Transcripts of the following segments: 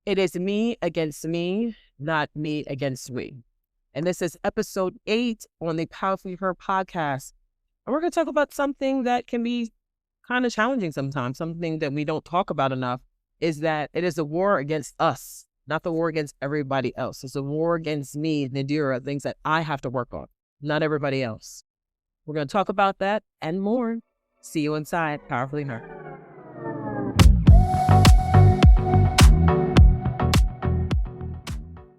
It is me against me, not me against we. And this is episode 8 on the Powerfully Her podcast. And we're going to talk about something that can be kind of challenging sometimes, something that we don't talk about enough, is that it is a war against us, not the war against everybody else. It's a war against me, Nadira, things that I have to work on, not everybody else. We're going to talk about that and more. See you inside Powerfully Her.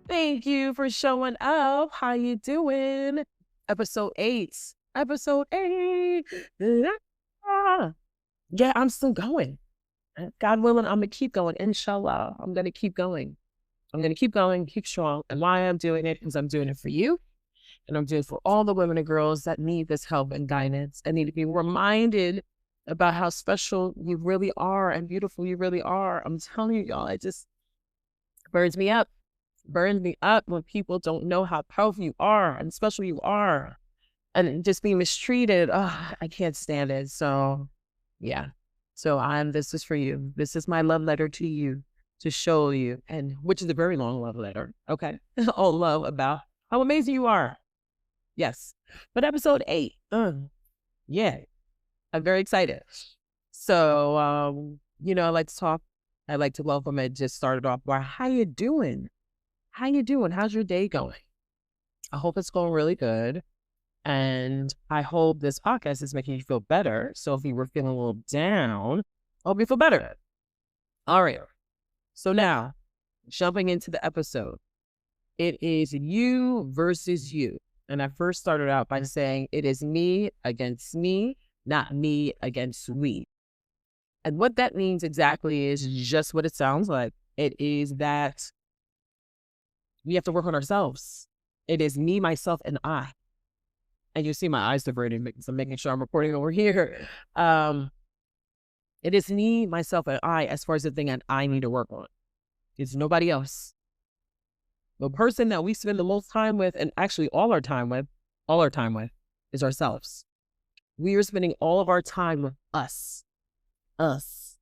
Thank you for showing up. How you doing? Episode 8. Episode 8. Yeah, I'm still going. God willing, I'm going to keep going. Inshallah, I'm going to keep going. I'm going to keep going, keep strong. And why I'm doing it is I'm doing it for you. And I'm doing it for all the women and girls that need this help and guidance and need to be reminded about how special you really are and beautiful you really are. I'm telling you, y'all, it just burns me up. Burns me up when people don't know how powerful you are and special you are and just being mistreated. Oh, I can't stand it. So yeah. So this is for you. This is my love letter to you to show you, and which is a very long love letter. Okay. All love about how amazing you are. Yes. But episode 8. Yeah. I'm very excited. So, I like to talk. I like to welcome it. Just started off by, how you doing? How you doing? How's your day going? I hope it's going really good. And I hope this podcast is making you feel better. So if you were feeling a little down, I hope you feel better. All right. So now, jumping into the episode, it is you versus you. And I first started out by saying it is me against me, not me against we. And what that means exactly is just what it sounds like. It is that we have to work on ourselves. It is me, myself, and I. And you see my eyes diverting because I'm making sure I'm recording over here. It is me, myself, and I as far as the thing that I need to work on. It's nobody else. The person that we spend the most time with, and actually all our time with, is ourselves. We are spending all of our time with us. Us.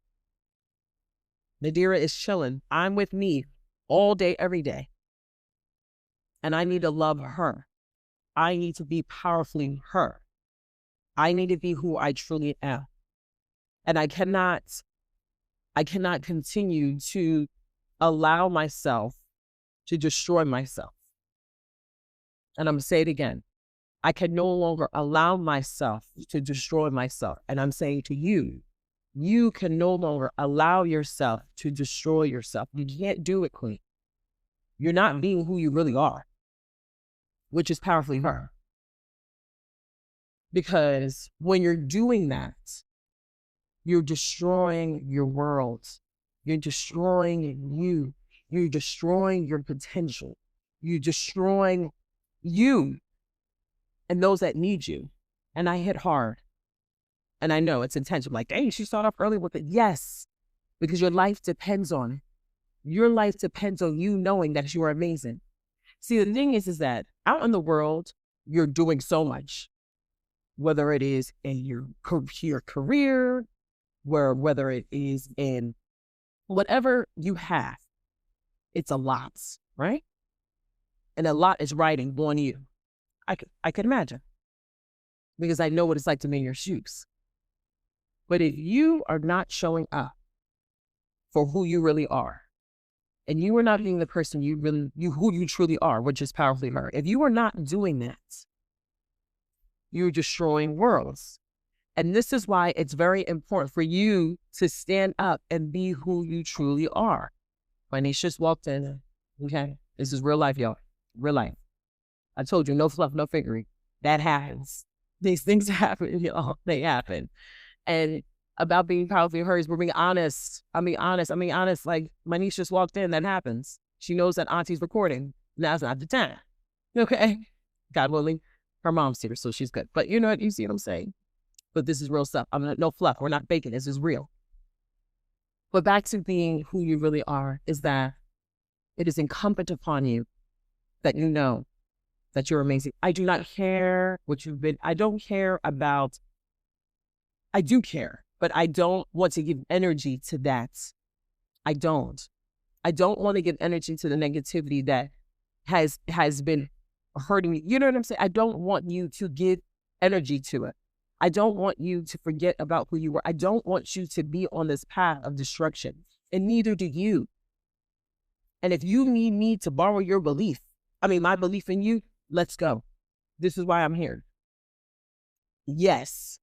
Nadira is chilling. I'm with me all day, every day. And I need to love her. I need to be powerfully her. I need to be who I truly am. And I cannot continue to allow myself to destroy myself. And I'm going to say it again. I can no longer allow myself to destroy myself. And I'm saying to you, you can no longer allow yourself to destroy yourself. You can't do it, queen. You're not being who you really are, which is powerfully her. Because when you're doing that, you're destroying your world. You're destroying you. You're destroying your potential. You're destroying you and those that need you. And I hit hard. And I know it's intentional. Like, dang, she started off early with it. Yes, because your life depends on it. Your life depends on you knowing that you are amazing. See, the thing is that out in the world, you're doing so much, whether it is in your career, whether it is in whatever you have, it's a lot, right? And a lot is riding on you. I could imagine, because I know what it's like to be in your shoes. But if you are not showing up for who you really are, and you are not being the person who you truly are, which is powerfully her, if you are not doing that, you're destroying worlds. And this is why it's very important for you to stand up and be who you truly are. Manisha just walked in. Okay, this is real life, y'all. Real life. I told you, no fluff, no figuring. That happens. These things happen, y'all. They happen. And about being powerfully hers, we're being honest. I'm being honest. Like, Manisha just walked in. That happens. She knows that auntie's recording. Now's not the time. Okay? God willing. Her mom's here, so she's good. But you know what? You see what I'm saying? But this is real stuff. No fluff. We're not faking. This is real. But back to being who you really are is that it is incumbent upon you that you know that you're amazing. I do not care what you've been. I don't care about, I do care, but I don't want to give energy to that. I don't. I don't want to give energy to the negativity that has been hurting me. You know what I'm saying? I don't want you to give energy to it. I don't want you to forget about who you were. I don't want you to be on this path of destruction, and neither do you. And if you need me to borrow your belief, my belief in you, let's go. This is why I'm here. Yes.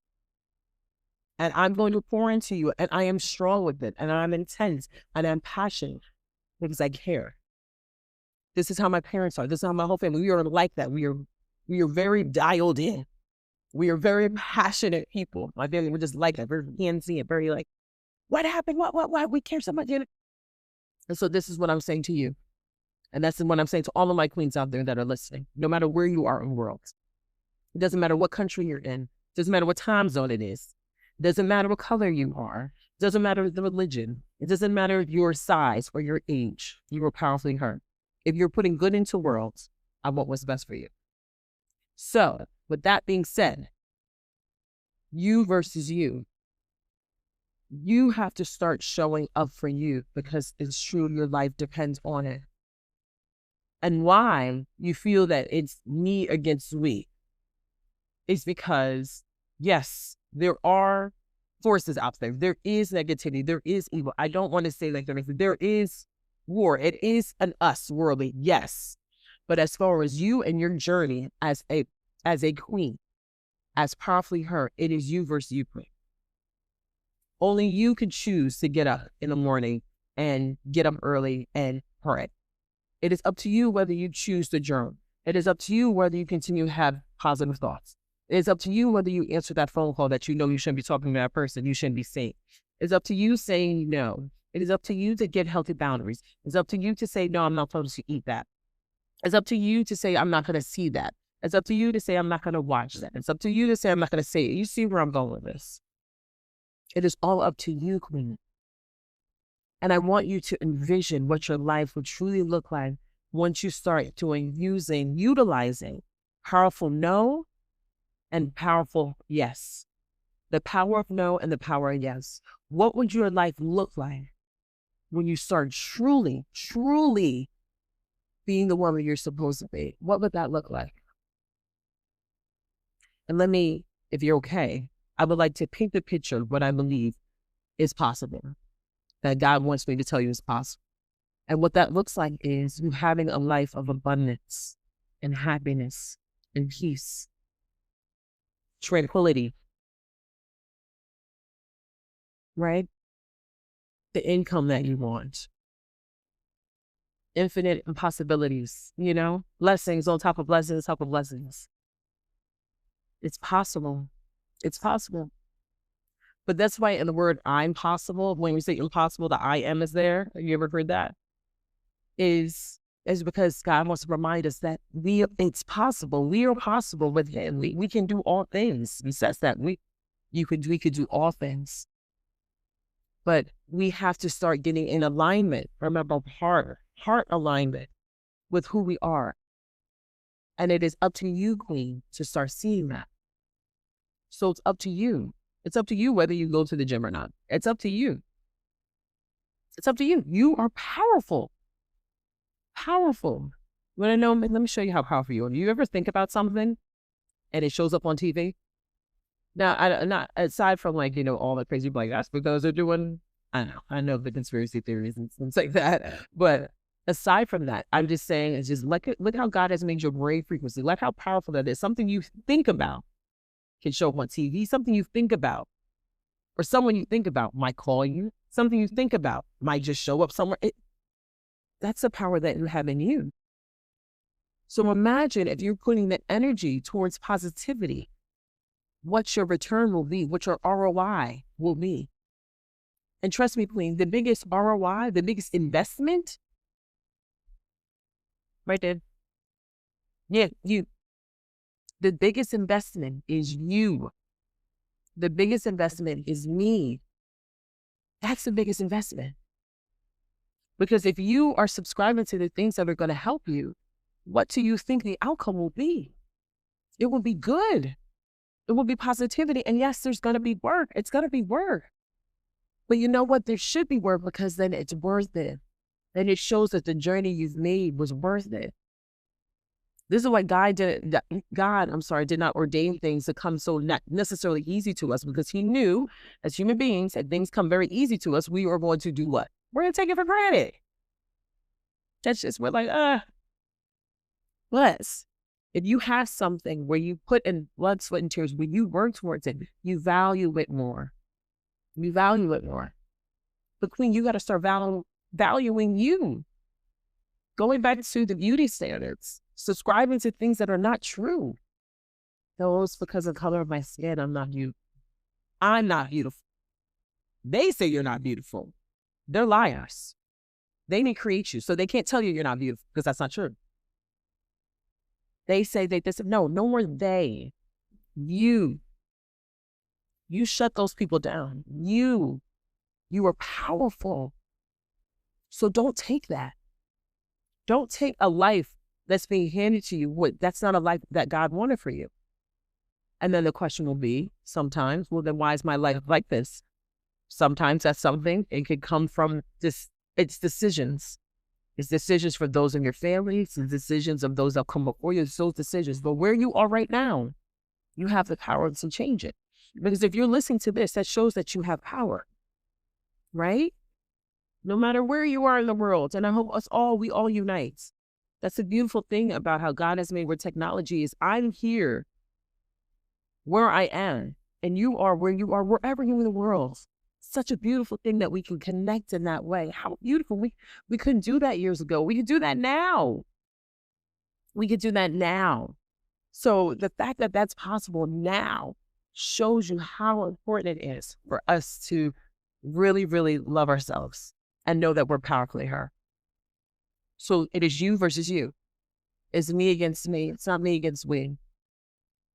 And I'm going to pour into you, and I am strong with it, and I'm intense, and I'm passionate because I care. This is how my parents are. This is how my whole family, we are like that. We are very dialed in. We are very passionate people. My family, we're just like that. Very handsy and very like, what happened? What? We care so much. And so this is what I'm saying to you. And that's what I'm saying to all of my queens out there that are listening, no matter where you are in the world. It doesn't matter what country you're in. It doesn't matter what time zone it is. It doesn't matter what color you are. It doesn't matter the religion. It doesn't matter your size or your age. You are powerfully hurt. If you're putting good into worlds, I want what's best for you. So, with that being said, you versus you have to start showing up for you because it's true, your life depends on it. And why you feel that it's me against we is because, yes, there are forces out there. There is negativity. There is evil. I don't want to say like there is war. It is an us worldly, yes. But as far as you and your journey as a queen, as powerfully her, it is you versus you, queen. Only you can choose to get up in the morning and get up early and pray. It is up to you whether you choose to journal. It is up to you whether you continue to have positive thoughts. It is up to you whether you answer that phone call that you know you shouldn't be talking to that person, you shouldn't be saying. It's up to you saying no. It is up to you to get healthy boundaries. It's up to you to say, no, I'm not supposed to eat that. It's up to you to say, I'm not going to see that. It's up to you to say, I'm not going to watch that. It's up to you to say, I'm not going to say it. You see where I'm going with this. It is all up to you, queen. And I want you to envision what your life will truly look like once you start utilizing powerful no and powerful yes. The power of no and the power of yes. What would your life look like when you start truly, truly being the woman you're supposed to be? What would that look like? And let me, if you're okay, I would like to paint the picture of what I believe is possible, that God wants me to tell you is possible. And what that looks like is you having a life of abundance and happiness and peace, tranquility, right? The income that you want, infinite possibilities, blessings on top of blessings, top of blessings. It's possible. It's possible. But that's why in the word I'm possible, when we say impossible, the I am is there. Have you ever heard that? Is because God wants to remind us that it's possible. We are possible with Him. We can do all things. He says that we could do all things. But we have to start getting in alignment. Remember, heart alignment with who we are. And it is up to you, queen, to start seeing that. So it's up to you. It's up to you whether you go to the gym or not. It's up to you. It's up to you. You are powerful. Powerful. Want to know? Let me show you how powerful you are. Do you ever think about something and it shows up on TV? Now, not aside from all the crazy black that's because they're doing, I know the conspiracy theories and things like that. But aside from that, I'm just saying, it's just look how God has made your brain frequency. Look how powerful that is. Something you think about can show up on TV. Something you think about, or someone you think about might call you. Something you think about might just show up somewhere. That's the power that you have in you. So imagine if you're putting that energy towards positivity, what your return will be, what your ROI will be. And trust me, queen, the biggest ROI, the biggest investment, right there. Yeah, you. The biggest investment is you. The biggest investment is me. That's the biggest investment. Because if you are subscribing to the things that are going to help you, what do you think the outcome will be? It will be good. It will be positivity. And yes, there's going to be work. It's going to be work. But you know what? There should be work because then it's worth it. And it shows that the journey you've made was worth it. This is why God did not ordain things to come so not necessarily easy to us, because he knew as human beings that things come very easy to us. We are going to do what? We're going to take it for granted. That's just, we're like, But if you have something where you put in blood, sweat, and tears, when you work towards it, you value it more. You value it more. But Queen, you got to start valuing you. Going back to the beauty standards, subscribing to things that are not true. No, it's because of the color of my skin. I'm not beautiful. I'm not beautiful. They say you're not beautiful. They're liars. They didn't create you, so they can't tell you you're not beautiful, because that's not true. They say no more they. You shut those people down. You are powerful. So don't take that. Don't take a life that's being handed to you. That's not a life that God wanted for you. And then the question will be sometimes, well, then why is my life like this? Sometimes that's something. It could come from it's decisions. It's decisions for those in your family. It's the decisions of those that come before you. It's those decisions. But where you are right now, you have the power to change it. Because if you're listening to this, that shows that you have power, right? No matter where you are in the world. And I hope we all unite. That's the beautiful thing about how God has made where technology is. I'm here where I am, and you are where you are, wherever you're in the world. Such a beautiful thing that we can connect in that way. How beautiful. We couldn't do that years ago. We can do that now. We could do that now. So the fact that that's possible now shows you how important it is for us to really, really love ourselves and know that we're powerfully her. So it is you versus you. It's me against me. It's not me against we.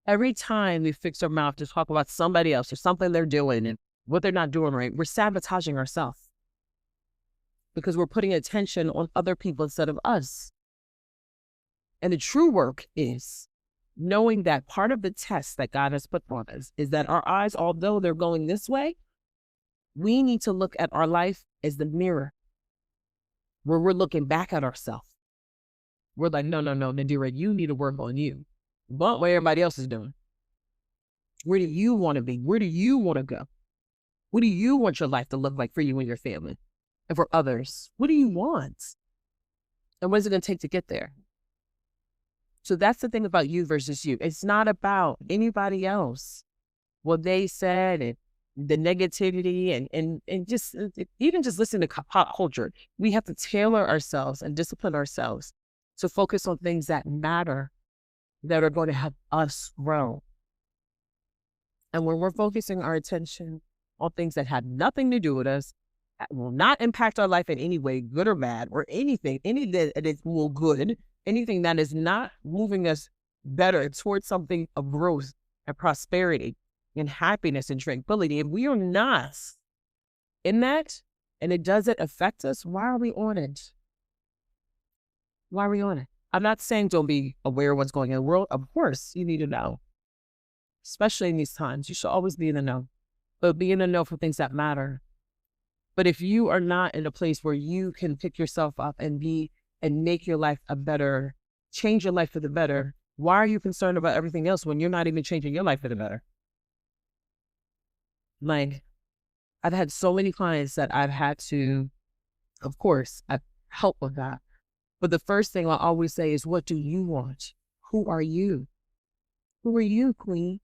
Every time we fix our mouth to talk about somebody else or something they're doing and what they're not doing right, we're sabotaging ourselves because we're putting attention on other people instead of us. And the true work is knowing that part of the test that God has put on us is that our eyes, although they're going this way, we need to look at our life as the mirror where we're looking back at ourselves. We're like, no, Nadira, you need to work on you. But what everybody else is doing. Where do you want to be? Where do you want to go? What do you want your life to look like for you and your family and for others? What do you want? And what is it going to take to get there? So that's the thing about you versus you. It's not about anybody else. What they said and the negativity and just even just listen to pop culture. We have to tailor ourselves and discipline ourselves to focus on things that matter, that are going to help us grow. And when we're focusing our attention on things that have nothing to do with us, that will not impact our life in any way, good or bad, or anything that is good, anything that is not moving us better towards something of growth and prosperity and happiness and tranquility, if we are not in that and it doesn't affect us, why are we on it? Why are we on it? I'm not saying don't be aware of what's going on in the world. Of course, you need to know. Especially in these times, you should always be in the know. But be in the know for things that matter. But if you are not in a place where you can pick yourself up and make your life change your life for the better, why are you concerned about everything else when you're not even changing your life for the better? Like, I've had so many clients that I've had to, of course, I've helped with that. But the first thing I always say is, what do you want? Who are you? Who are you, Queen?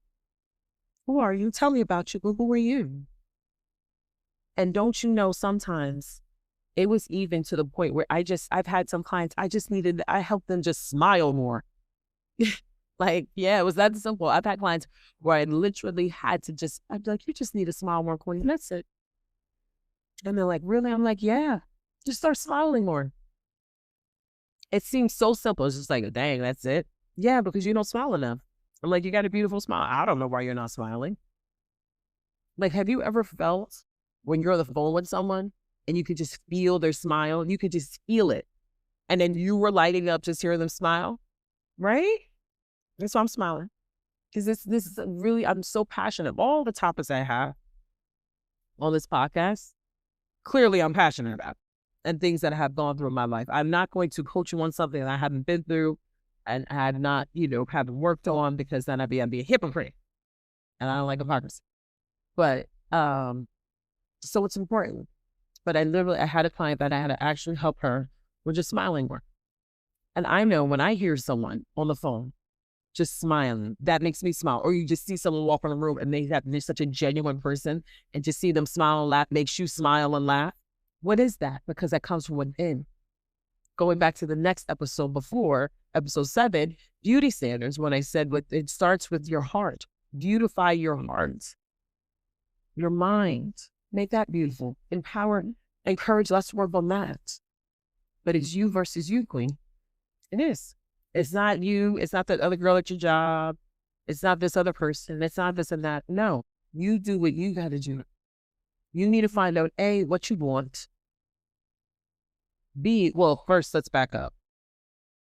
Who are you? Tell me about you, but who are you? And don't you know, sometimes it was even to the point where I've had some clients, I helped them just smile more. Like, yeah, it was that simple. I've had clients where I literally had to I'd be like, you just need to smile more, Queen. That's it. And they're like, really? I'm like, yeah, just start smiling more. It seems so simple. It's just like, dang, that's it. Yeah, because you don't smile enough. I'm like, you got a beautiful smile. I don't know why you're not smiling. Like, have you ever felt when you're on the phone with someone and you could just feel their smile? You could just feel it. And then you were lighting up just hearing them smile, right? That's why I'm smiling. Because this is really, I'm so passionate. All the topics I have on this podcast, clearly I'm passionate about. and things that I have gone through in my life. I'm not going to coach you on something that I haven't been through and had not, haven't worked on, because then I'd be a hypocrite. And I don't like hypocrisy. But so it's important. But I had a client that I had to actually help her with just smiling more. And I know when I hear someone on the phone just smiling, that makes me smile. Or you just see someone walk in the room and they're such a genuine person, and just see them smile and laugh makes you smile and laugh. What is that? Because that comes from within. Going back to the next episode before, episode 7, beauty standards, when I said it starts with your heart. Beautify your heart, your mind. Make that beautiful. Empower, encourage. Let's work on that. But it's you versus you, queen. It is. It's not you. It's not that other girl at your job. It's not this other person. It's not this and that. No, you do what you got to do. You need to find out, A, what you want. B, well, first, let's back up.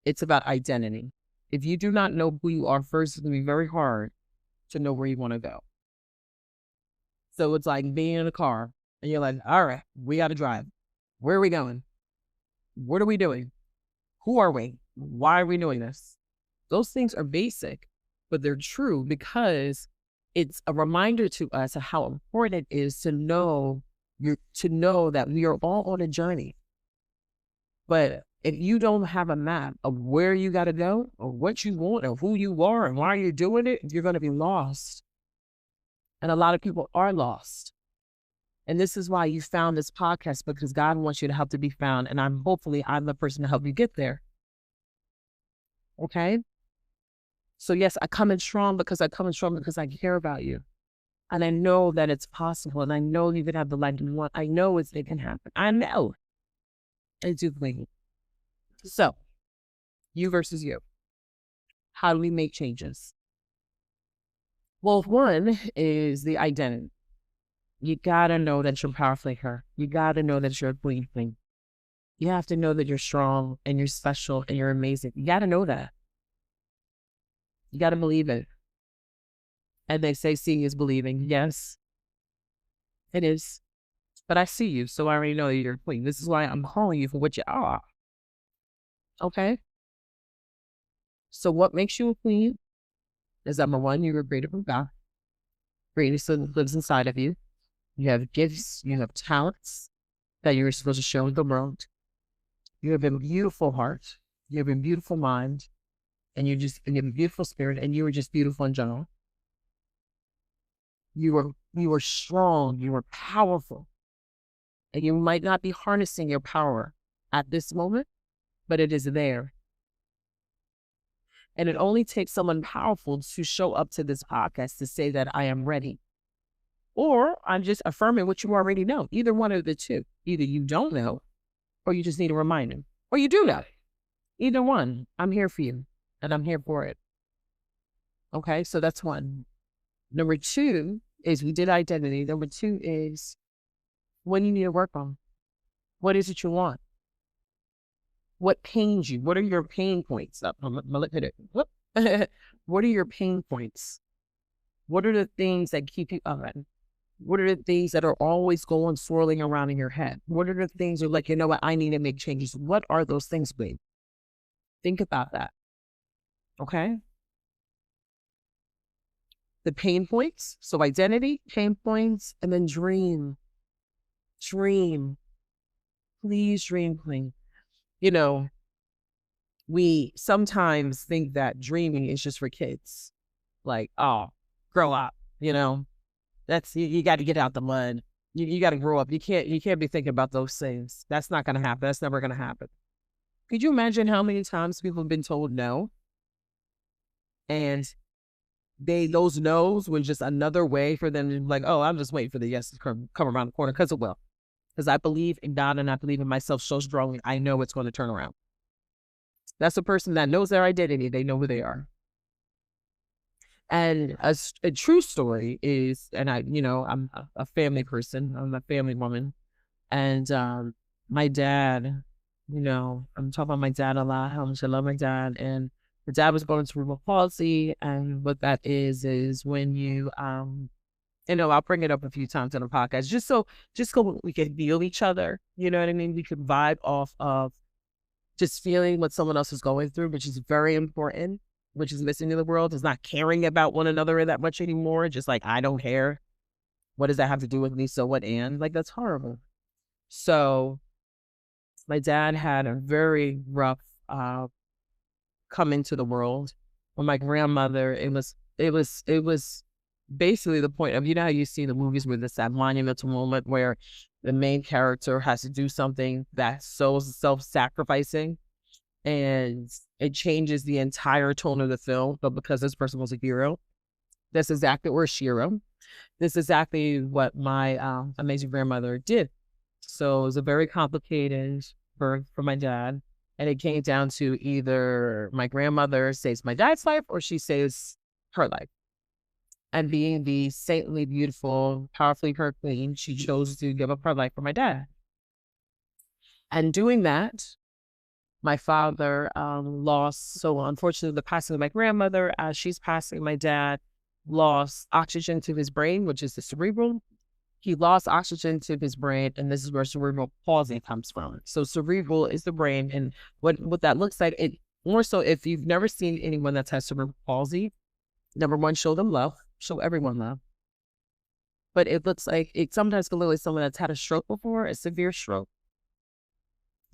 It's about identity. If you do not know who you are first, it's going to be very hard to know where you want to go. So it's like being in a car and you're like, all right, we got to drive. Where are we going? What are we doing? Who are we? Why are we doing this? Those things are basic, but they're true, because it's a reminder to us of how important it is to know that we are all on a journey. But if you don't have a map of where you got to go, or what you want, or who you are, and why you're doing it, you're going to be lost. And a lot of people are lost. And this is why you found this podcast, because God wants you to help to be found. And hopefully I'm the person to help you get there. Okay? So yes, I come in strong because I care about you. And I know that it's possible. And I know you can have the life you want. I know it can happen. I know. I do believe it. So, you versus you. How do we make changes? Well, one is the identity. You gotta know that you're powerfully her. You gotta know that you're a queen thing. You have to know that you're strong and you're special and you're amazing. You gotta know that. You gotta believe it. And they say seeing is believing. Yes, it is. But I see you, so I already know that you're a queen. This is why I'm calling you for what you are. Okay? So what makes you a queen is, number one, you're created from God. Greatness lives inside of you. You have gifts, you have talents that you're supposed to show the world. You have a beautiful heart. You have a beautiful mind. And you have a beautiful spirit, and you are just beautiful in general. You are strong. You are powerful. And you might not be harnessing your power at this moment, but it is there. And it only takes someone powerful to show up to this podcast to say that I am ready. Or I'm just affirming what you already know. Either one of the two. Either you don't know, or you just need a reminder. Or you do know. Either one. I'm here for you. And I'm here for it. Okay, so that's one. Number two is, we did identity. Number two is, what do you need to work on? What is it you want? What pains you? What are your pain points? What are your pain points? What are the things that keep you up? What are the things that are always swirling around in your head? What are the things you're like, you know what, I need to make changes? What are those things, babe? Think about that. Okay? The pain points. So identity, pain points, and then dream. Dream. Please dream, queen. We sometimes think that dreaming is just for kids. Like, oh, grow up, That's, you got to get out the mud. You got to grow up. You can't be thinking about those things. That's not going to happen. That's never going to happen. Could you imagine how many times people have been told no? And those no's were just another way for them to be like, oh, I'm just waiting for the yes to come around the corner, because it will. Because I believe in God and I believe in myself so strongly, I know it's going to turn around. That's a person that knows their identity. They know who they are. And a true story is, and I'm a family person. I'm a family woman. And my dad, I'm talking about my dad a lot, how much I love my dad. And my dad was going through cerebral palsy. And what that is when you, I'll bring it up a few times on the podcast, just so we can feel each other. You know what I mean? We can vibe off of just feeling what someone else is going through, which is very important, which is missing in the world, is not caring about one another that much anymore. Just like, I don't care. What does that have to do with me? So what, and like, that's horrible. So my dad had a very rough come into the world. With my grandmother, it was basically the point of, how you see the movies where there's that monumental moment where the main character has to do something that's so self-sacrificing and it changes the entire tone of the film, but because this person was a hero, that's exactly where Shiro. This is exactly what my amazing grandmother did. So it was a very complicated birth for my dad. And it came down to either my grandmother saves my dad's life or she saves her life. And being the saintly, beautiful, powerfully her queen, she chose to give up her life for my dad. And doing that, my father lost, so unfortunately, the passing of my grandmother, as she's passing, my dad lost oxygen to his brain, which is the cerebral. He lost oxygen to his brain, and this is where cerebral palsy comes from. So cerebral is the brain, and what that looks like, it more so if you've never seen anyone that's had cerebral palsy, number one, show them love, show everyone love. But it looks like, it sometimes can look like someone that's had a stroke before, a severe stroke.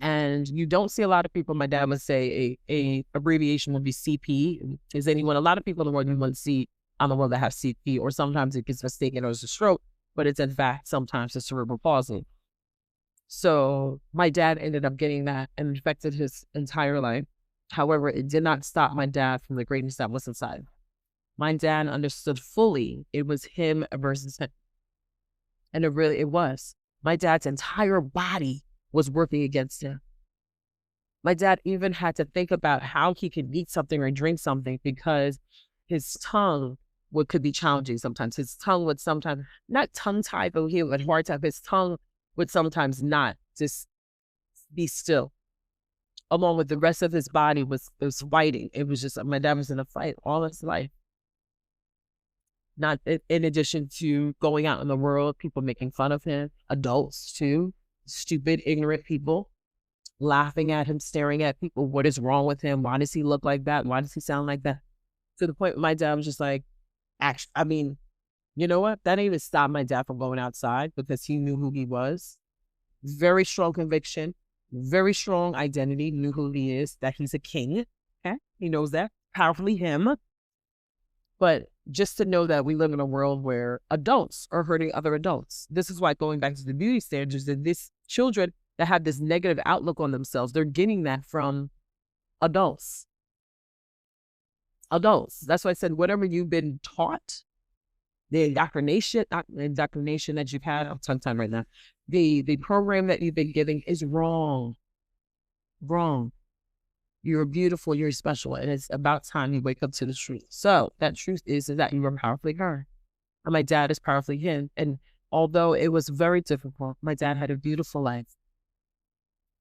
And you don't see a lot of people. My dad would say a abbreviation would be CP. Is anyone, a lot of people in the world you wouldn't see on the world that have CP, or sometimes it gets mistaken as a stroke, but it's in fact sometimes a cerebral palsy. So my dad ended up getting that and infected his entire life. However, it did not stop my dad from the greatness that was inside. My dad understood fully it was him versus him. And it was. My dad's entire body was working against him. My dad even had to think about how he could eat something or drink something because his tongue could be challenging sometimes. His tongue would sometimes, not tongue tied, but he would hard time. His tongue would sometimes not just be still. Along with the rest of his body was fighting. It was just, my dad was in a fight all his life. Not in addition to going out in the world, people making fun of him, adults too, stupid, ignorant people laughing at him, staring at people. What is wrong with him? Why does he look like that? Why does he sound like that? To the point where my dad was just like, actually, I mean, you know what? That didn't even stop my dad from going outside because he knew who he was. Very strong conviction, very strong identity, knew who he is, that he's a king. Okay? He knows that. Powerfully him. But just to know that we live in a world where adults are hurting other adults. This is why, going back to the beauty standards, that these children that have this negative outlook on themselves, they're getting that from adults. Adults. That's why I said, whatever you've been taught, the indoctrination that you've had, I'm tongue tied right now, the program that you've been giving is wrong. Wrong. You're beautiful, you're special, and it's about time you wake up to the truth. So that truth is that you are powerfully her. And my dad is powerfully him. And although it was very difficult, my dad had a beautiful life.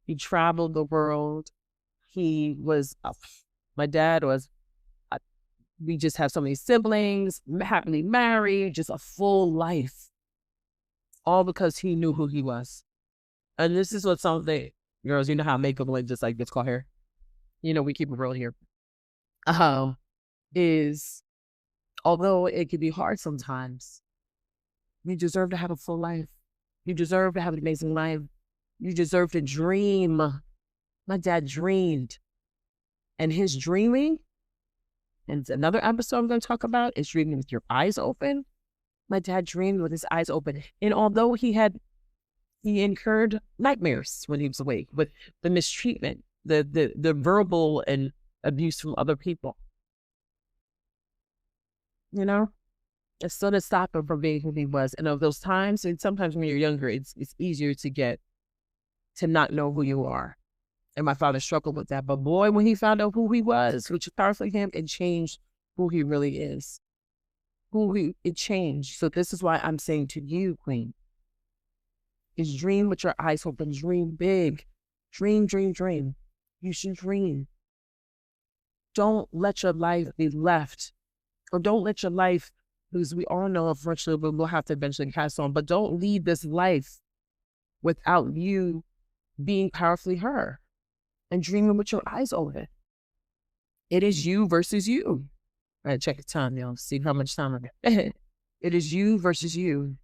He traveled the world. He was, my dad was, we just have so many siblings, happily married, just a full life. All because he knew who he was. And this is what some of the girls, you know how makeup like just like gets called hair. You know, we keep it real here. Is although it can be hard sometimes, you deserve to have a full life. You deserve to have an amazing life. You deserve to dream. My dad dreamed. And his dreaming, and another episode I'm going to talk about, is dreaming with your eyes open. My dad dreamed with his eyes open. And although he incurred nightmares when he was awake with the mistreatment, the verbal and abuse from other people. You know, it's still to stop him from being who he was. And of those times, and sometimes when you're younger, it's easier to not know who you are. And my father struggled with that. But boy, when he found out who he was, which is powerful him, it changed who he really is. It changed. So this is why I'm saying to you, Queen, is dream with your eyes open, dream big, dream, dream, dream. You should dream. Don't let your life be left, or don't let your life because we all know eventually we'll have to eventually pass on. But don't leave this life without you being powerfully her and dreaming with your eyes open. It is you versus you. All right, check the time, y'all. See how much time I got. It is you versus you.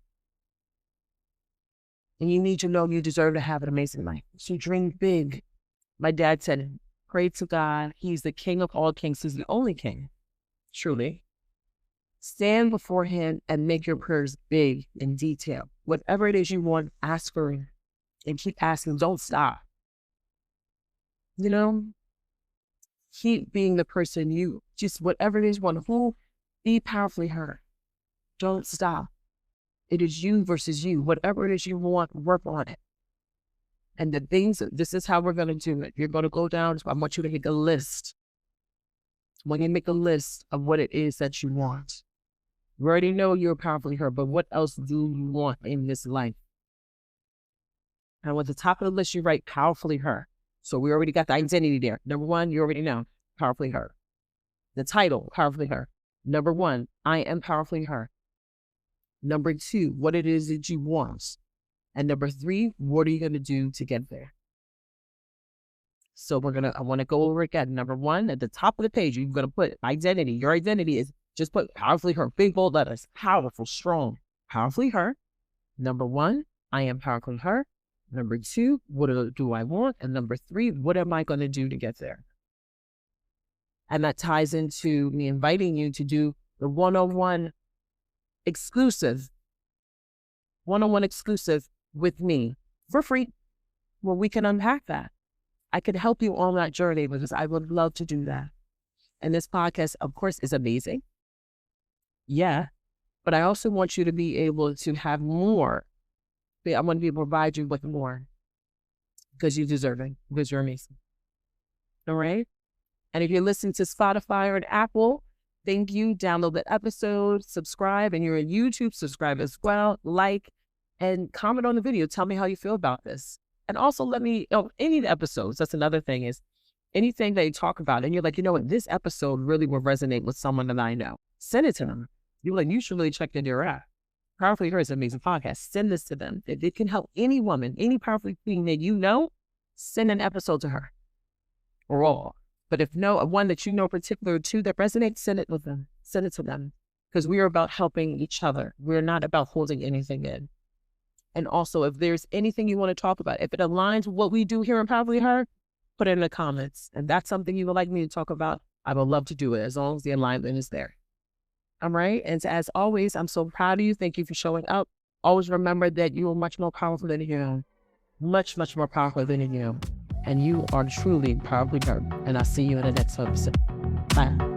And you need to know you deserve to have an amazing life. So dream big. My dad said, pray to God. He's the king of all kings. He's the only king, truly. Stand before him and make your prayers big in detail. Whatever it is you want, ask for him and keep asking. Don't stop. You know, keep being the person you, just whatever it is you want, who, be powerfully her. Don't stop. It is you versus you. Whatever it is you want, work on it. And the things, this is how we're going to do it. You're going to go down. I want you to make a list. When you make a list of what it is that you want, you already know you're powerfully her, but what else do you want in this life? And at the top of the list, you write powerfully her. So we already got the identity there. Number one, you already know, powerfully her. The title, powerfully her. Number one, I am powerfully her. Number two, what it is that you want. And number three, what are you going to do to get there? So I want to go over again. Number one, at the top of the page, you're going to put identity. Your identity is just put powerfully her, big bold letters, powerful, strong, powerfully her. Number one, I am powerfully her. Number two, what do I want? And number three, what am I going to do to get there? And that ties into me inviting you to do the one-on-one exclusive with me for free, where we can unpack that. I could help you on that journey because I would love to do that. And this podcast, of course, is amazing. Yeah. But I also want you to be able to have more. I want to be able to provide you with more because you deserve it, because you're amazing. All right. And if you're listening to Spotify or Apple, thank you. Download the episode, subscribe, and you're on YouTube, subscribe as well, like, and comment on the video. Tell me how you feel about this. And also let me, any of the episodes, that's another thing, is anything that you talk about and you're like, you know what, this episode really will resonate with someone that I know. Send it to them. You're like, you should really check into your app. Powerfully Her is an amazing podcast. Send this to them. If it can help any woman, any powerful queen that you know, send an episode to her. Or all. But if no, one that you know particular to that resonates, send it with them. Send it to them. Because we are about helping each other. We're not about holding anything in. And also, if there's anything you want to talk about, if it aligns with what we do here in Powerfully Her, put it in the comments. And that's something you would like me to talk about, I would love to do it as long as the alignment is there. All right. And as always, I'm so proud of you. Thank you for showing up. Always remember that you are much more powerful than you. Much, much more powerful than you. And you are truly powerfully her. And I'll see you in the next episode. Bye.